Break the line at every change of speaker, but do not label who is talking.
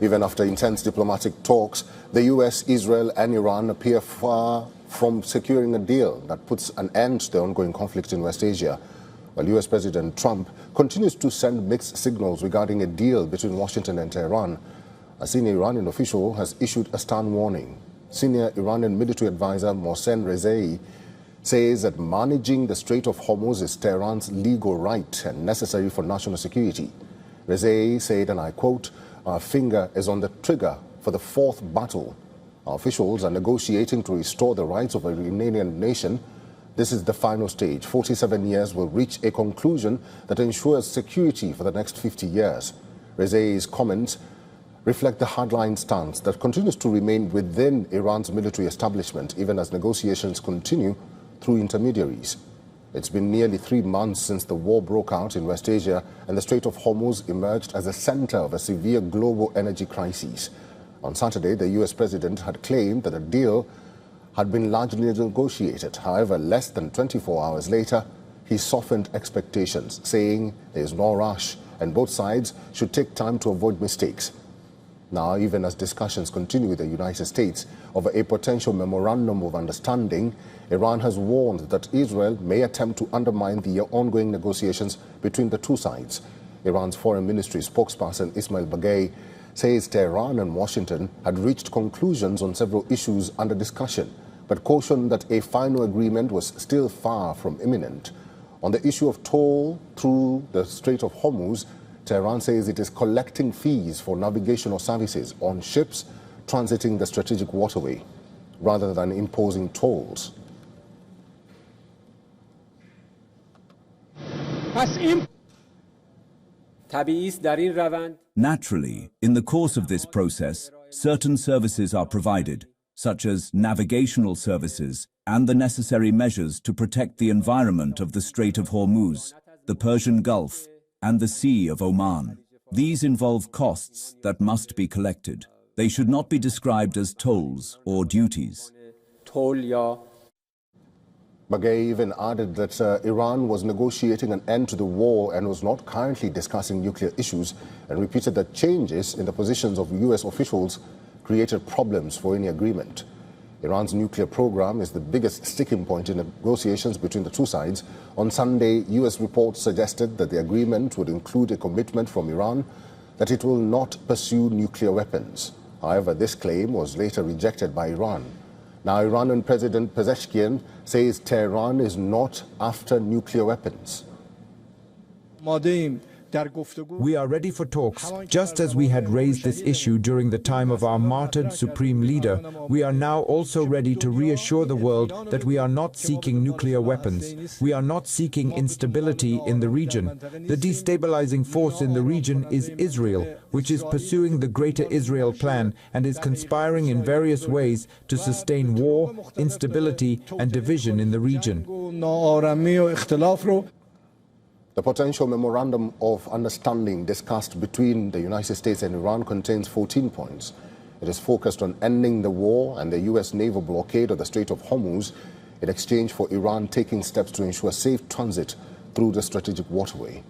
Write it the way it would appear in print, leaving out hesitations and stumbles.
Even after intense diplomatic talks, the US, Israel and Iran appear far from securing a deal that puts an end to the ongoing conflict in West Asia, while US President Trump continues to send mixed signals regarding a deal between Washington and Tehran. A senior Iranian official has issued a stern warning. Senior Iranian military advisor Mohsen Rezai says that managing the Strait of Hormuz is Tehran's legal right and necessary for national security. Rezai said, and I quote, "Our finger is on the trigger for the fourth battle. Our officials are negotiating to restore the rights of a Iranian nation. This is the final stage. 47 years will reach a conclusion that ensures security for the next 50 years. Rezai's comments reflect the hardline stance that continues to remain within Iran's military establishment, even as negotiations continue through intermediaries. It's been nearly 3 months since the war broke out in West Asia, and the Strait of Hormuz emerged as a center of a severe global energy crisis. On Saturday, the US president had claimed that a deal had been largely negotiated. However, less than 24 hours later, he softened expectations, saying there is no rush and both sides should take time to avoid mistakes. Now, even as discussions continue with the United States over a potential memorandum of understanding, Iran has warned that Israel may attempt to undermine the ongoing negotiations between the two sides. Iran's foreign ministry spokesperson Ismail Baghei says Tehran and Washington had reached conclusions on several issues under discussion, but cautioned that a final agreement was still far from imminent. On the issue of toll through the Strait of Hormuz, Tehran says it is collecting fees for navigational services on ships transiting the strategic waterway, rather than imposing tolls.
Naturally, in the course of this process, certain services are provided, such as navigational services and the necessary measures to protect the environment of the Strait of Hormuz, the Persian Gulf, and the Sea of Oman. These involve costs that must be collected. They should not be described as tolls or duties.
Baghei even added that Iran was negotiating an end to the war and was not currently discussing nuclear issues, and repeated that changes in the positions of US officials created problems for any agreement. Iran's nuclear program is the biggest sticking point in negotiations between the two sides. On Sunday, US reports suggested that the agreement would include a commitment from Iran that it will not pursue nuclear weapons. However, this claim was later rejected by Iran. Now, Iranian President Pezeshkian says Tehran is not after nuclear weapons.
We are ready for talks. Just as we had raised this issue during the time of our martyred supreme leader, we are now also ready to reassure the world that we are not seeking nuclear weapons. We are not seeking instability in the region. The destabilizing force in the region is Israel, which is pursuing the Greater Israel Plan and is conspiring in various ways to sustain war, instability, and division in the region.
The potential memorandum of understanding discussed between the United States and Iran contains 14 points. It is focused on ending the war and the US naval blockade of the Strait of Hormuz in exchange for Iran taking steps to ensure safe transit through the strategic waterway.